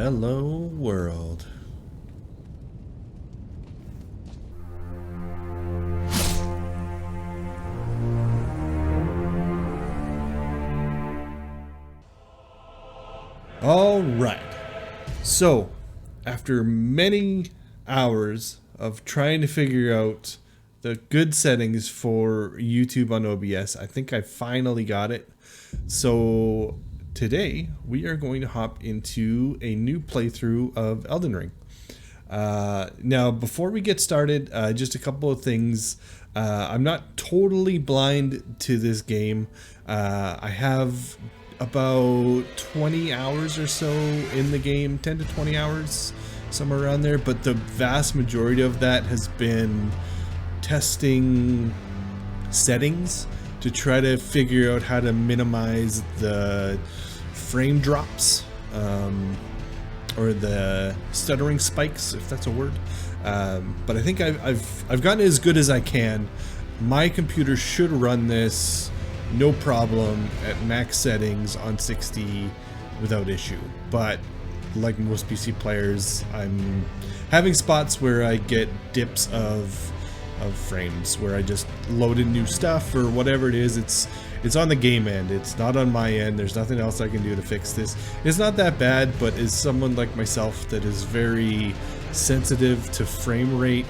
Hello world. All right. So, after many hours of trying to figure out the good settings for YouTube on OBS, I think I finally got it. So, today we are going to hop into a new playthrough of Elden Ring. Now, before we get started, just a couple of things. I'm not totally blind to this game. I have about 20 hours or so in the game, 10 to 20 hours, somewhere around there, but the vast majority of that has been testing settings to try to figure out how to minimize the frame drops, or the stuttering spikes, if that's a word. But I think I've gotten as good as I can. My computer should run this no problem at max settings on 60 without issue. But like most PC players, I'm having spots where I get dips of frames, where I just load in new stuff or whatever it is. It's on the game end, it's not on my end. There's nothing else I can do to fix this. It's not that bad, but as someone like myself that is very sensitive to frame rate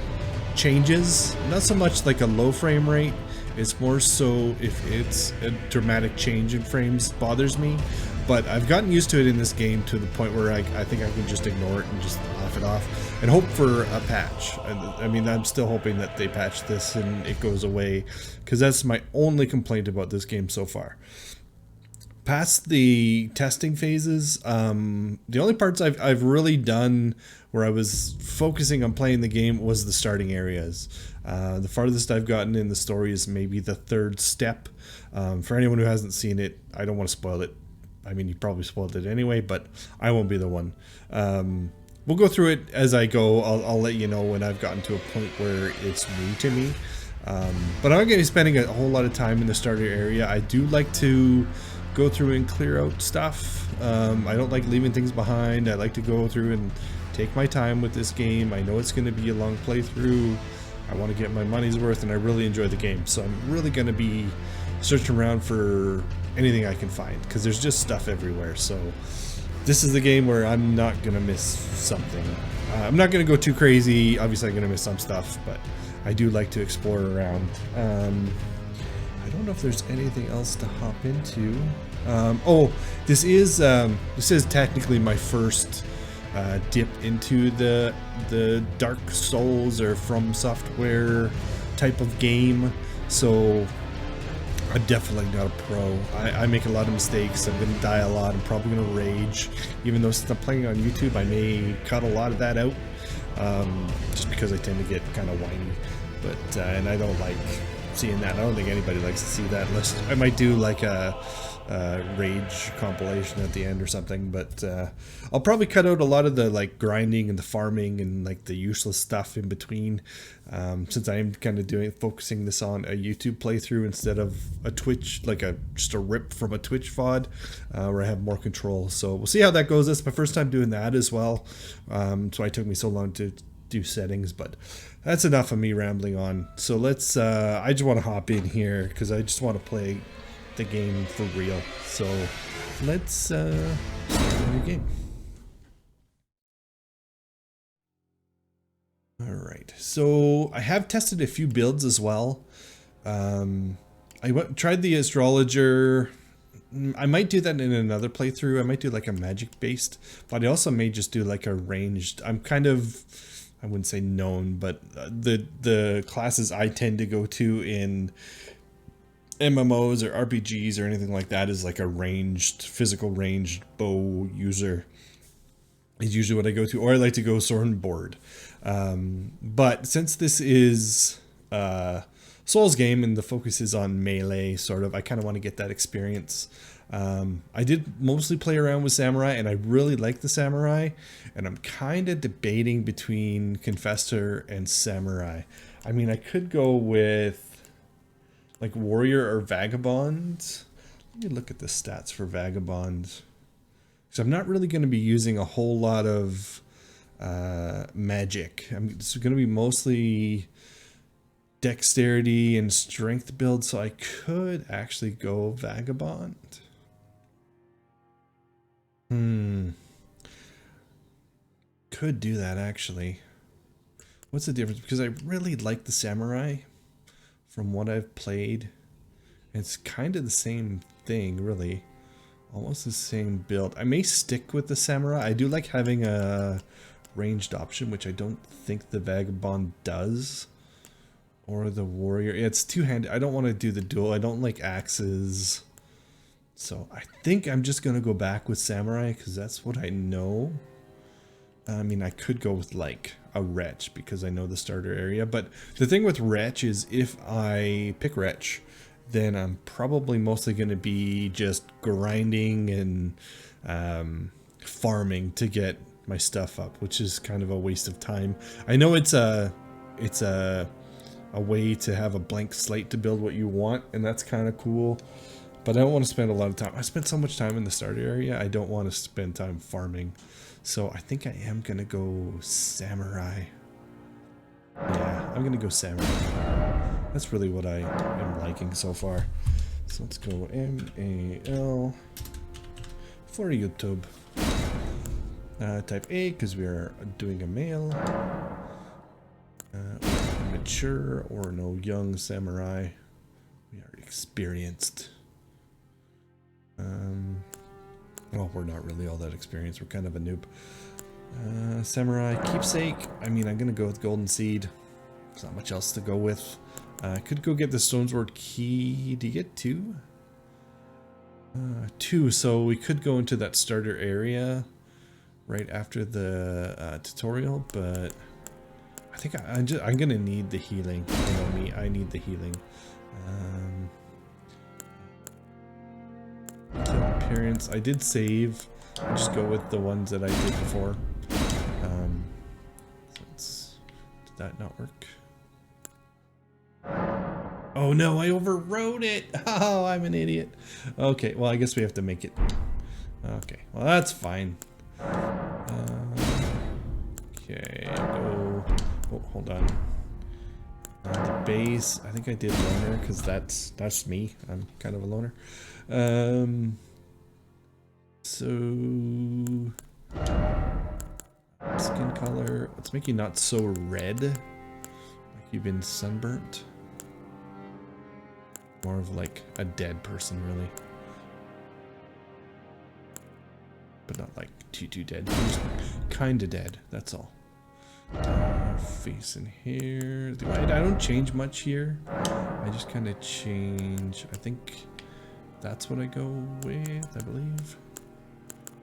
changes, not so much like a low frame rate, it's more so if it's a dramatic change in frames bothers me. But I've gotten used to it in this game to the point where I think I can just ignore it and just laugh it off and hope for a patch. I mean, I'm still hoping that they patch this and it goes away, because that's my only complaint about this game so far. Past the testing phases, the only parts I've really done where I was focusing on playing the game was the starting areas. The farthest I've gotten in the story is maybe the third step. For anyone who hasn't seen it, I don't want to spoil it. I mean, you probably spoiled it anyway, but I won't be the one. We'll go through it as I go. I'll let you know when I've gotten to a point where it's new to me. But I'm not going to be spending a whole lot of time in the starter area. I do like to go through and clear out stuff. I don't like leaving things behind. I like to go through and take my time with this game. I know it's going to be a long playthrough. I want to get my money's worth, and I really enjoy the game. So I'm really going to be searching around for anything I can find, because there's just stuff everywhere. So this is the game where I'm not going to miss something. I'm not going to go too crazy. Obviously I'm going to miss some stuff, but I do like to explore around. I don't know if there's anything else to hop into. Oh, this is technically my first dip into the Dark Souls or FromSoftware type of game, so I'm definitely not a pro. I make a lot of mistakes. I'm going to die a lot. I'm probably going to rage. Even though since I'm playing on YouTube, I may cut a lot of that out, just because I tend to get kind of whiny. But and I don't like seeing that. I don't think anybody likes to see that, unless I might do like a rage compilation at the end or something. But I'll probably cut out a lot of the like grinding and the farming and like the useless stuff in between, since I am kind of focusing this on a YouTube playthrough instead of a Twitch, like just a rip from a Twitch VOD, where I have more control. So we'll see how that goes. That's my first time doing that as well, so it took me so long to do settings. But that's enough of me rambling on. So let's I just want to hop in here because I just want to play the game for real. So let's start the game. All right, so I have tested a few builds as well. Tried the astrologer. I might do that in another playthrough. I might do like a magic based, but I also may just do like a ranged. I'm kind of, I wouldn't say known, but the classes I tend to go to in MMOs or RPGs or anything like that is like a physical ranged bow user is usually what I go to, or I like to go sword and board. But since this is Souls game and the focus is on melee, sort of, I kind of want to get that experience. I did mostly play around with samurai, and I really like the samurai, and I'm kind of debating between confessor and samurai. I mean, I could go with like warrior or vagabond. Let me look at the stats for vagabond. So I'm not really going to be using a whole lot of magic. It's going to be mostly dexterity and strength build, so I could actually go vagabond. Could do that actually. What's the difference? Because I really like the samurai from what I've played. It's kind of the same thing, really. Almost the same build. I may stick with the samurai. I do like having a ranged option, which I don't think the vagabond does. Or the warrior. Yeah, it's two-handed. I don't want to do the dual. I don't like axes. So I think I'm just going to go back with samurai because that's what I know. I mean, I could go with like a wretch because I know the starter area. But the thing with wretch is if I pick wretch, then I'm probably mostly going to be just grinding and farming to get my stuff up, which is kind of a waste of time. I know it's a way to have a blank slate to build what you want, and that's kind of cool. But I don't want to spend a lot of time. I spent so much time in the starter area, I don't want to spend time farming. So I think I am going to go samurai. Yeah, I'm going to go samurai. That's really what I am liking so far. So let's go MAL for YouTube. Type A because we are doing a male. Mature or no young samurai. We are experienced. Well, we're not really all that experienced. We're kind of a noob. Samurai keepsake. I mean, I'm gonna go with golden seed. There's not much else to go with. I could go get the Stonesword key. Do you get two? Two. So we could go into that starter area right after the tutorial, but I think I'm gonna need the healing. You know me, I need the healing. Appearance. I did save. I'll just go with the ones that I did before. Did that not work? Oh no, I overrode it. Oh, I'm an idiot. Okay, well I guess we have to make it. Okay, well that's fine. Okay, go. Oh, hold on. The base. I think I did loner because that's me. I'm kind of a loner. So skin color. Let's make you not so red, like you've been sunburnt. More of like a dead person, really, but not like too dead. Just kind of dead. That's all. Face and hair. I don't change much here. I just kind of change. I think that's what I go with, I believe.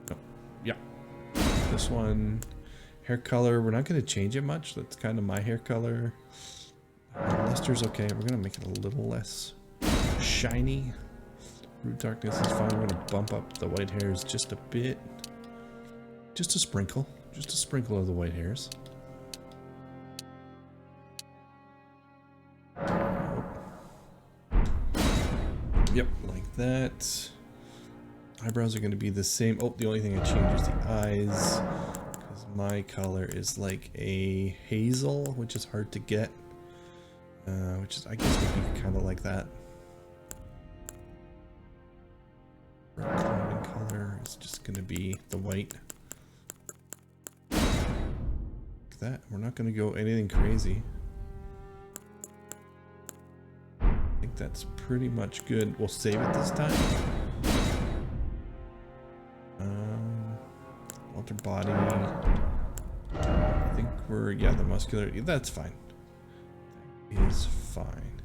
No. Yeah. This one. Hair color. We're not going to change it much. That's kind of my hair color. Luster's okay. We're going to make it a little less shiny. Root darkness is fine. We're going to bump up the white hairs just a bit. Just a sprinkle. Just a sprinkle of the white hairs. Yep, like that. Eyebrows are going to be the same. Oh, the only thing I change is the eyes. Because my color is like a hazel, which is hard to get. Which is, I guess, would be kind of like that. Red clothing color is just going to be the white. Like that. We're not going to go anything crazy. I think that's pretty much good. We'll save it this time. Alter body. I think we're, yeah, the muscular. That's fine. That is fine.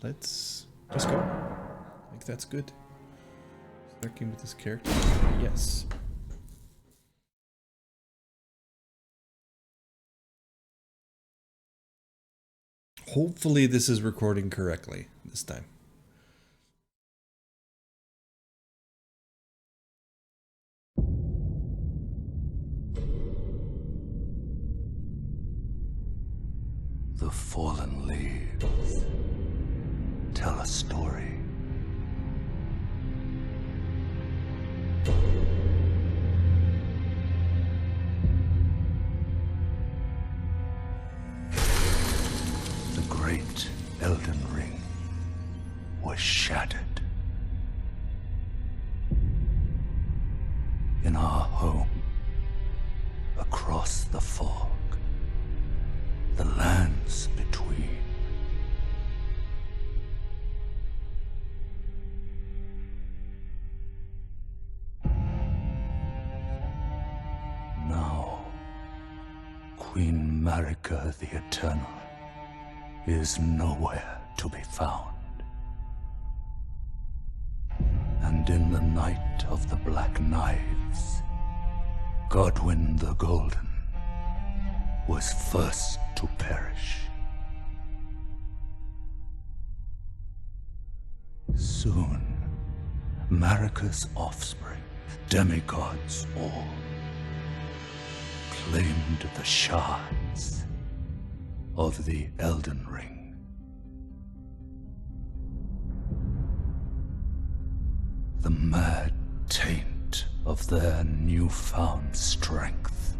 Let's just go. I think that's good. Working with this character. Yes. Hopefully this is recording correctly this time. The fallen leaves tell a story. great Elden Ring was shattered. In our home, across the fog, the lands between. Now, Queen Marika the Eternal is nowhere to be found. And in the night of the Black Knives, Godwyn the Golden was first to perish. Soon, Marika's offspring, demigods all, claimed the shards of the Elden Ring. The mad taint of their newfound strength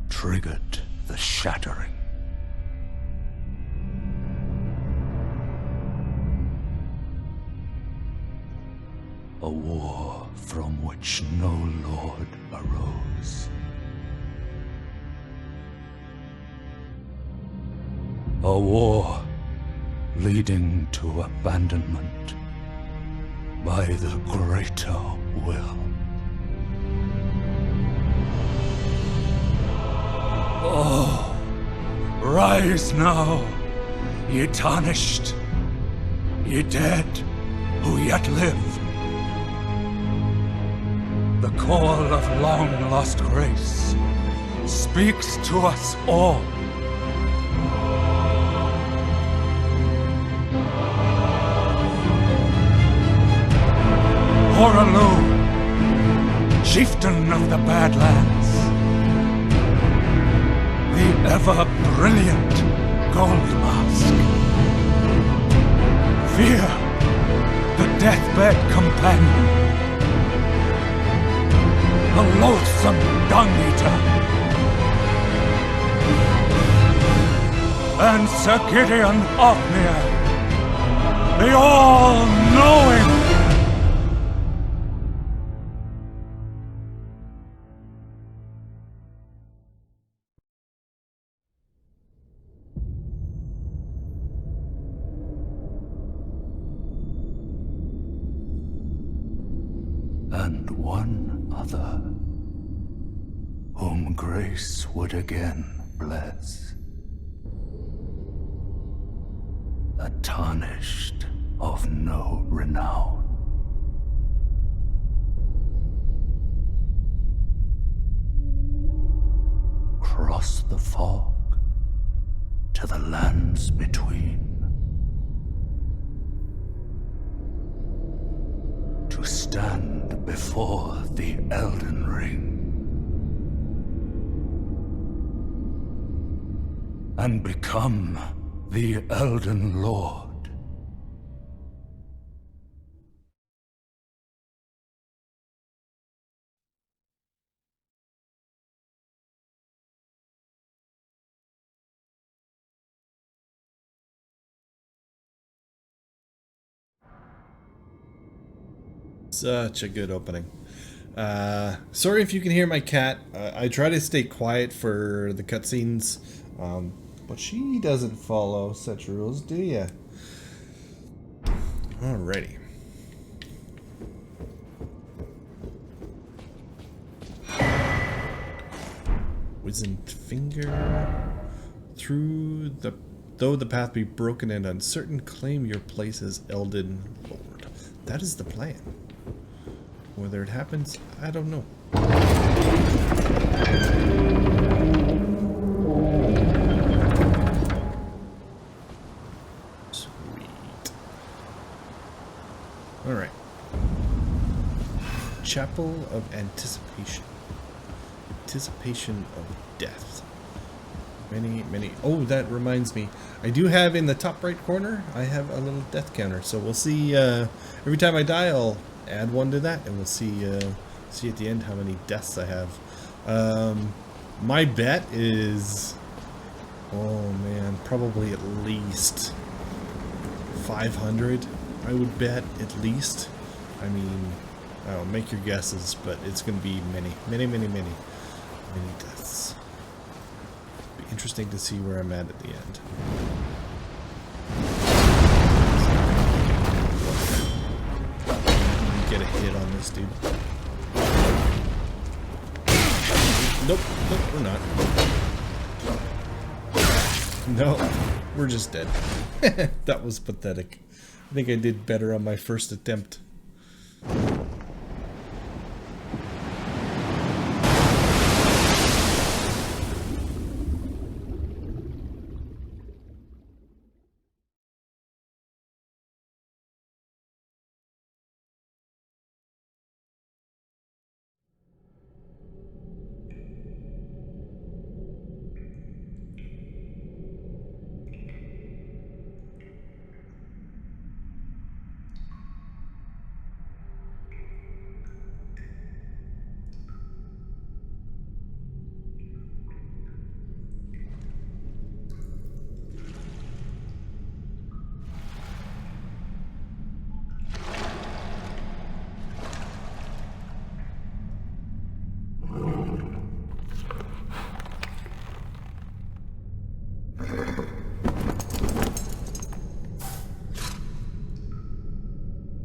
triggered the shattering. A war from which no lord arose. A war leading to abandonment by the greater will. Oh, rise now, ye tarnished, ye dead who yet live. The call of long-lost grace speaks to us all. Horalu, chieftain of the Badlands, the ever-brilliant Gold Mask, Fear, the deathbed companion, the loathsome dung-eater, and Sir Gideon Othmere, the all-knowing. And one other, whom grace would again bless, a tarnished of no renown. Cross the fog to the lands between, to stand before the Elden Ring and become the Elden Lord. Such a good opening. Sorry if you can hear my cat. I try to stay quiet for the cutscenes, but she doesn't follow such rules, do ya? Alrighty. Wizened finger. Through the... Though the path be broken and uncertain, claim your place as Elden Lord. That is the plan. Whether it happens, I don't know. Sweet. Alright. Chapel of Anticipation. Anticipation of Death. Many... Oh, that reminds me. I do have in the top right corner, I have a little death counter. So we'll see, every time I die, I'll add one to that, and we'll see at the end how many deaths I have. My bet is Oh man, probably at least 500, I would bet, at least. I mean, I don't know, make your guesses, but it's going to be many deaths. Be interesting to see where I'm at the end. Get a hit on this dude. Nope, we're not. No, we're just dead. That was pathetic. I think I did better on my first attempt.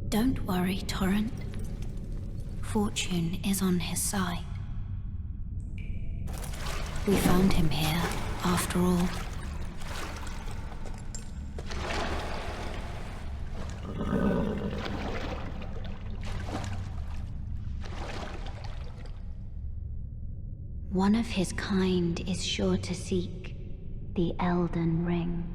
Don't worry, Torrent. Fortune is on his side. We found him here, after all. One of his kind is sure to seek the Elden Ring.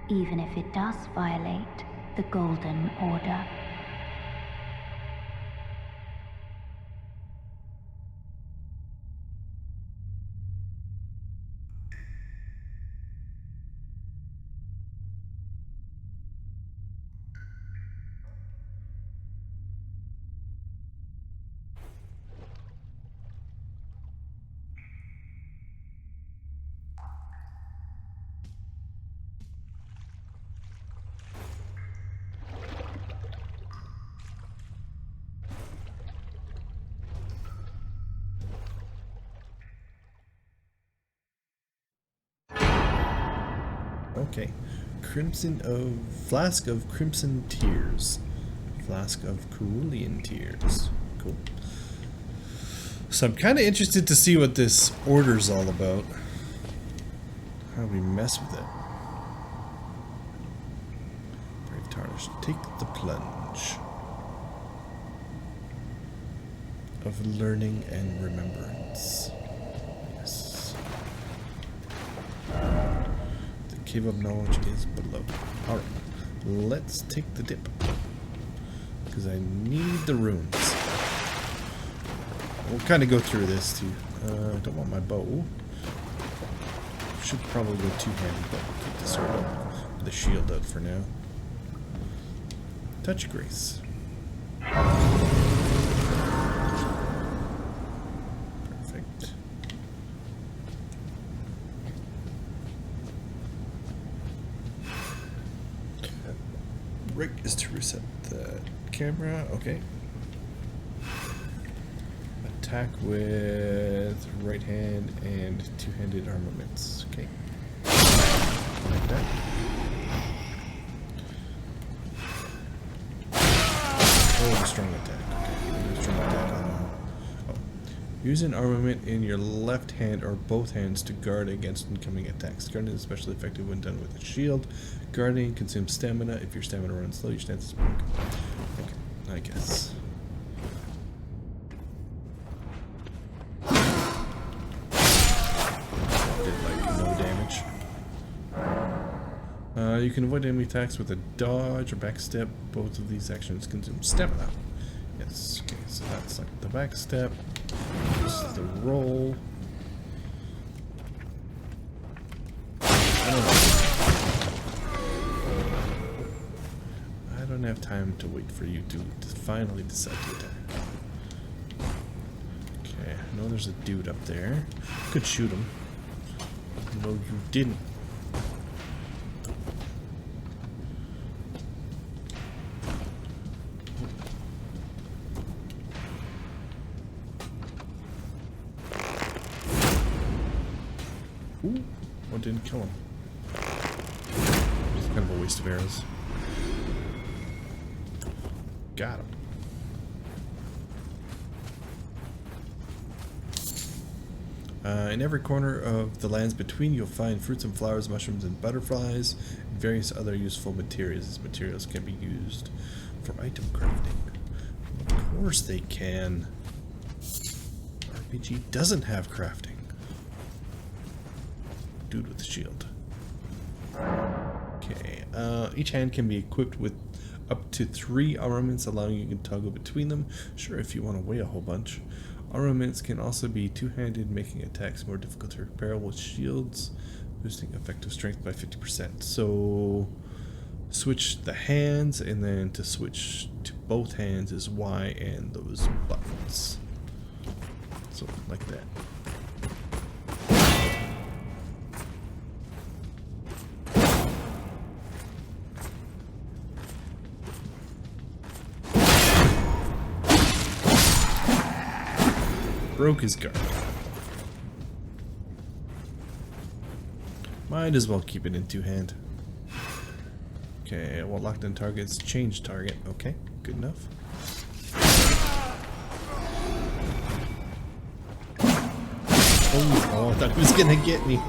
Even if it does violate the Golden Order. Okay. Flask of Crimson Tears. Flask of Cerulean Tears. Cool. So I'm kind of interested to see what this order's all about. How we mess with it. Brave Tarnish. Take the plunge of learning and remembrance. Yes. Cave of knowledge is below. Alright, let's take the dip. Because I need the runes. We'll kind of go through this too. Don't want my bow. Should probably go two-handed, but we'll keep the sword up. The shield out for now. Touch of Grace. Perfect. Rig is to reset the camera. Okay. Attack with right hand and two-handed armaments. Okay. Like that. Oh, a strong attack. Okay. Strong attack on. Oh. Use an armament in your left hand or both hands to guard against incoming attacks. Guarding is especially effective when done with a shield. Guarding consumes stamina. If your stamina runs low, your stance is broken. Okay, I guess. Did like no damage. You can avoid enemy attacks with a dodge or backstep. Both of these actions consume stamina. Yes. Okay, so that's like the backstep. This is the roll. I don't know. I don't have time to wait for you to finally decide to attack. Okay, no know there's a dude up there. Could shoot him. No, you didn't. Ooh, one didn't kill him. It's kind of a waste of arrows. Got him. In every corner of the lands between, you'll find fruits and flowers, mushrooms and butterflies, and various other useful materials. These materials can be used for item crafting. Of course they can. RPG doesn't have crafting. Dude with the shield. Okay, each hand can be equipped with up to 3 armaments, allowing you to toggle between them. Sure, if you want to weigh a whole bunch. Armaments can also be two-handed, making attacks more difficult to repair, with shields boosting effective strength by 50%. So switch the hands, and then to switch to both hands is Y and those buttons. So like that. Broke his guard. Might as well keep it in two-hand. Okay, well, locked in targets, change target. Okay, good enough. Oh, I thought he was gonna get me.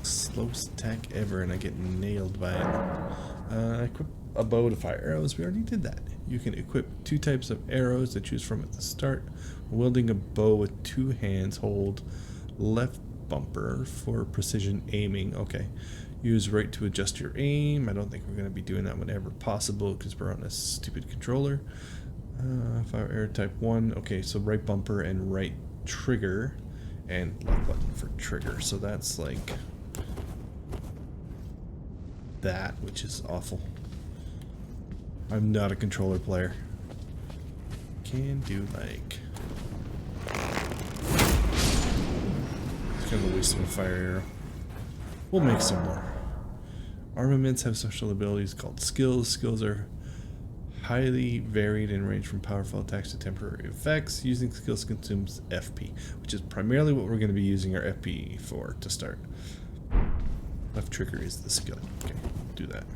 Slowest attack ever, and I get nailed by it. Equip a bow to fire arrows. We already did that. You can equip 2 types of arrows to choose from at the start. Wielding a bow with 2 hands, hold left bumper for precision aiming. Okay. Use right to adjust your aim. I don't think we're going to be doing that whenever possible because we're on a stupid controller. Fire arrow type 1. Okay, so right bumper and right trigger, and left button for trigger. So that's like that, which is awful. I'm not a controller player. Can do like... It's kind of a waste of a fire arrow. We'll make some more. Armaments have special abilities called skills. Skills are highly varied and range from powerful attacks to temporary effects. Using skills consumes FP, which is primarily what we're going to be using our FP for to start. Left trigger is the skill. Okay, do that.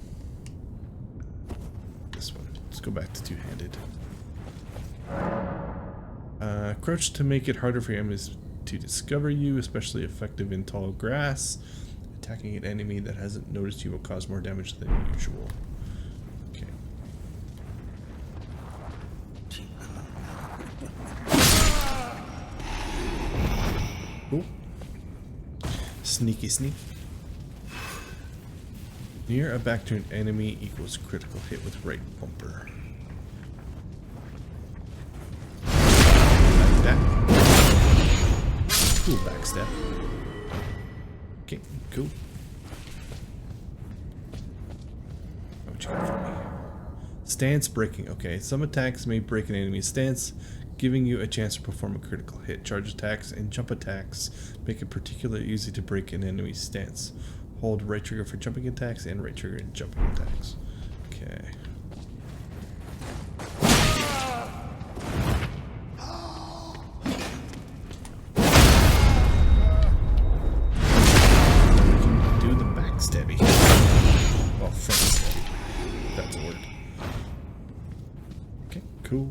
This one. Let's go back to two-handed. Crouch to make it harder for your enemies to discover you, especially effective in tall grass. Attacking an enemy that hasn't noticed you will cause more damage than usual. Okay. Cool. Sneaky sneak. Near a back-turned enemy equals critical hit with right bumper. Like that. Cool backstep. Okay, cool. What you got for me? Stance breaking. Okay, some attacks may break an enemy's stance, giving you a chance to perform a critical hit. Charge attacks and jump attacks make it particularly easy to break an enemy's stance. Hold right trigger for jumping attacks and right trigger and jumping attacks. Okay. Do the backstabby. Well, front stabby. That's a word. Okay, cool.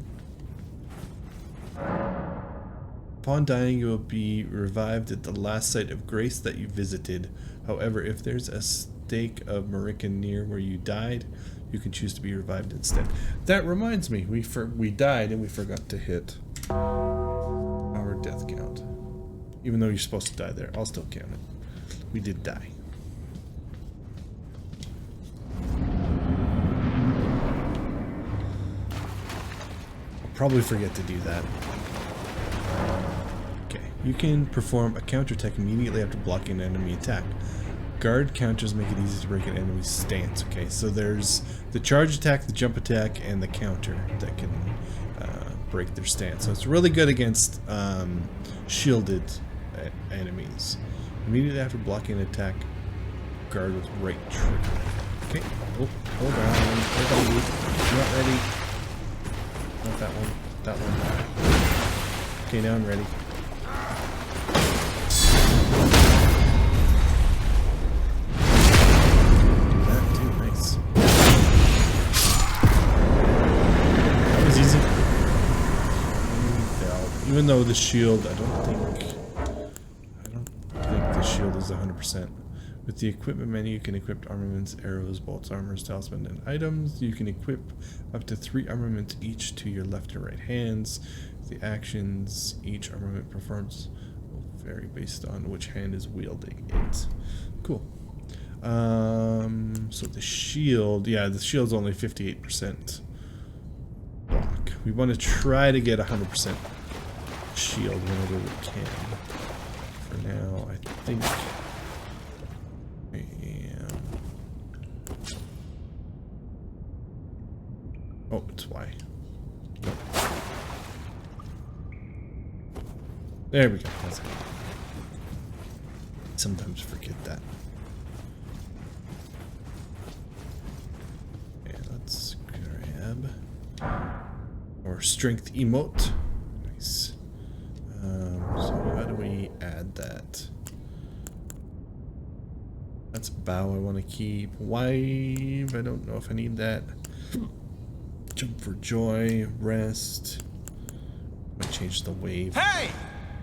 Upon dying, you will be revived at the last site of grace that you visited. However, if there's a stake of Marican near where you died, you can choose to be revived instead. That reminds me, we died and we forgot to hit our death count. Even though you're supposed to die there, I'll still count it. We did die. I'll probably forget to do that. You can perform a counterattack immediately after blocking an enemy attack. Guard counters make it easy to break an enemy's stance. Okay, so there's the charge attack, the jump attack, and the counter that can break their stance. So it's really good against shielded enemies. Immediately after blocking an attack, guard with right trigger. Okay. Oh, hold on. Hold on. Not ready. Not that one. That one. Okay, now I'm ready. Do that too. Nice. That was easy. Even though the shield, I don't think the shield is 100%. With the equipment menu, you can equip armaments, arrows, bolts, armors, talisman, and items. You can equip up to 3 armaments each to your left and right hands. The actions each armament performs will vary based on which hand is wielding it. Cool. So the shield, yeah, the shield's only 58% block. We want to try to get 100% shield whenever we can. For now, I think I am. Oh, it's Y. Nope. There we go. That's it. Sometimes forget that. Okay, let's grab our strength emote. Nice. So how do we add that? That's bow I want to keep. Wave, I don't know if I need that. Jump for joy, rest. Might change the wave. Hey!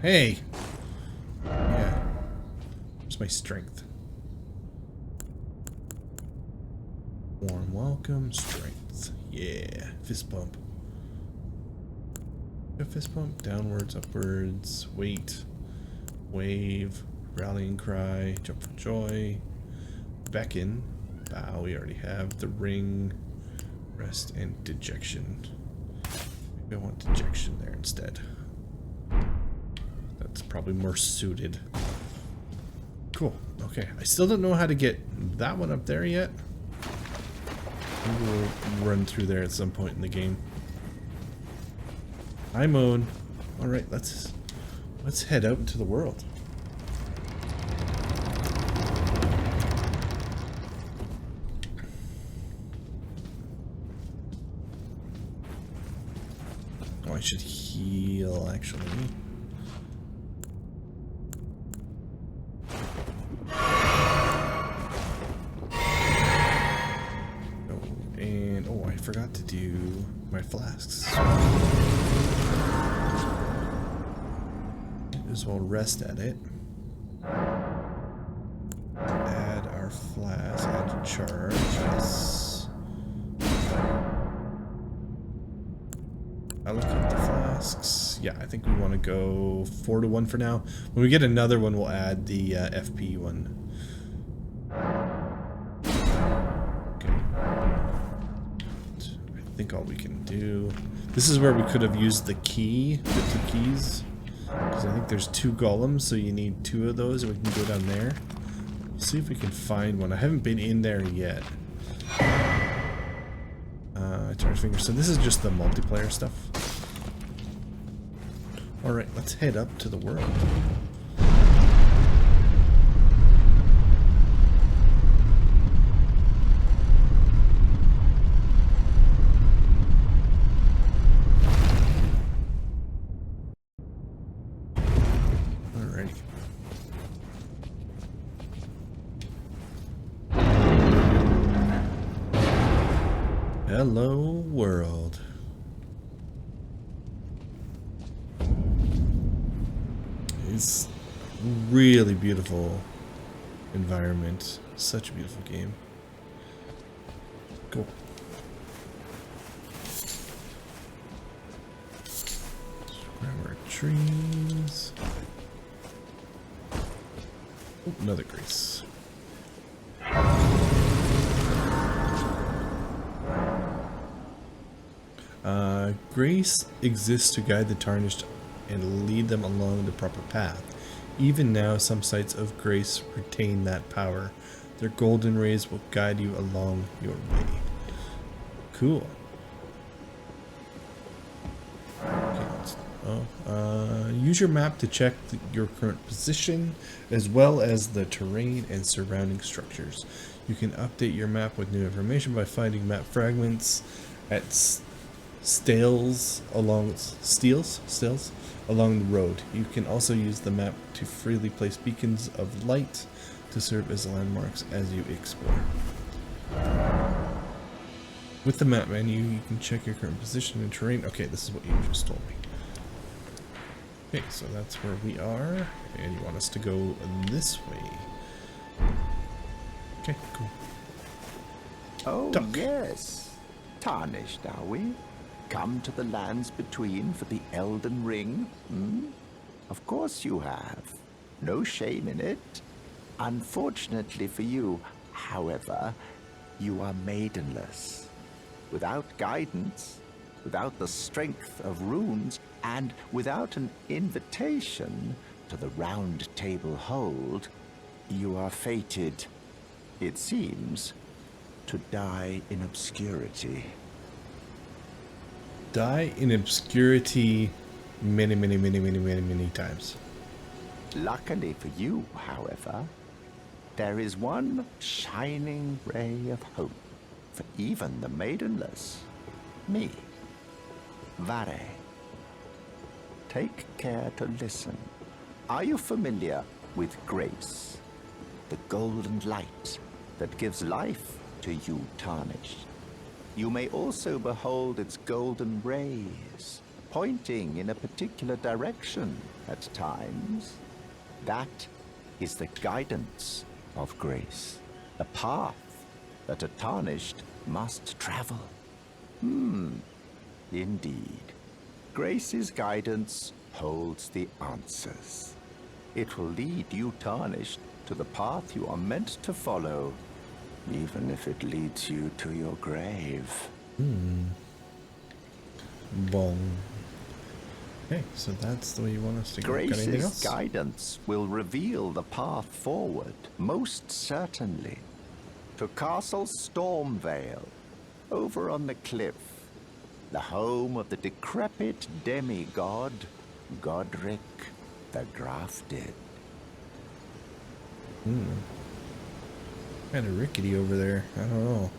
Hey! Yeah. Where's my strength? Warm welcome, strength. Yeah. Fist bump. A fist bump, downwards, upwards, wait, wave, rallying cry, jump for joy, beckon, bow, we already have, the ring, rest, and dejection. Maybe I want dejection there instead. That's probably more suited. Cool, okay, I still don't know how to get that one up there yet. Maybe we'll run through there at some point in the game. Hi, Moon. All right, let's head out into the world. Oh, I should heal actually. Oh, and oh, I forgot to do my flasks. As well rest at it. Add our flask, add charge. Yes. Allocate the flasks. Yeah, I think we want to go 4 to 1 for now. When we get another one, we'll add the FP one. Okay. I think all we can do. This is where we could have used the key, the 2 keys. Because I think there's 2 golems, so you need 2 of those, and we can go down there. We'll see if we can find one. I haven't been in there yet. Charge finger. So this is just the multiplayer stuff. Alright, let's head up to the world. Hello, world. It's really beautiful environment. Such a beautiful game. Cool. Grab our trees. Oh, another grace. Grace exists to guide the tarnished and lead them along the proper path. Even now, some sites of grace retain that power. Their golden rays will guide you along your way. Cool. Use your map to check your current position, as well as the terrain and surrounding structures. You can update your map with new information by finding map fragments at stales along the road. You can also use the map to freely place beacons of light to serve as landmarks as you explore. With the map menu, you can check your current position and terrain. Okay, this is what you just told me. Okay, so that's where we are, and you want us to go this way. Okay, cool. Oh, Duck. yes. Tarnished, are we? Come to the lands between for the Elden Ring? Of course you have. No shame in it. Unfortunately for you, however, you are maidenless. Without guidance, without the strength of runes, and without an invitation to the Round Table Hold, you are fated, it seems, to die in obscurity. Die in obscurity many times. Luckily for you, however, there is one shining ray of hope for even the maidenless. Me. Vare. Take care to listen. Are you familiar with grace? The golden light that gives life to you, Tarnished. You may also behold its golden rays, pointing in a particular direction at times. That is the guidance of grace, a path that a Tarnished must travel. Indeed. Grace's guidance holds the answers. It will lead you, Tarnished, to the path you are meant to follow, even if it leads you to your grave. Bong. Okay, so that's the way you want us to go. Got anything Grace's else? guidance will reveal the path forward, most certainly, to Castle Stormvale, over on the cliff, the home of the decrepit demigod, Godric the Grafted. Kind of rickety over there. I don't know.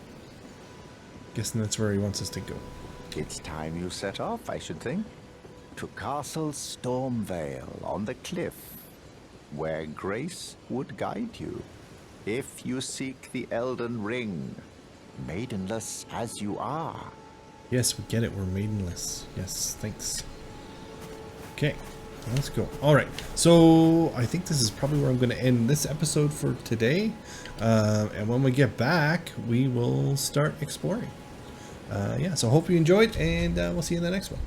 Guessing that's where he wants us to go. It's time you set off, I should think, to Castle Stormvale on the cliff, where Grace would guide you, if you seek the Elden Ring, maidenless as you are. Yes, we get it. We're maidenless. Yes, thanks. Okay, let's go. All right, so I think this is probably where I'm going to end this episode for today. And when we get back, we will start exploring. Yeah, so hope you enjoyed, and we'll see you in the next one.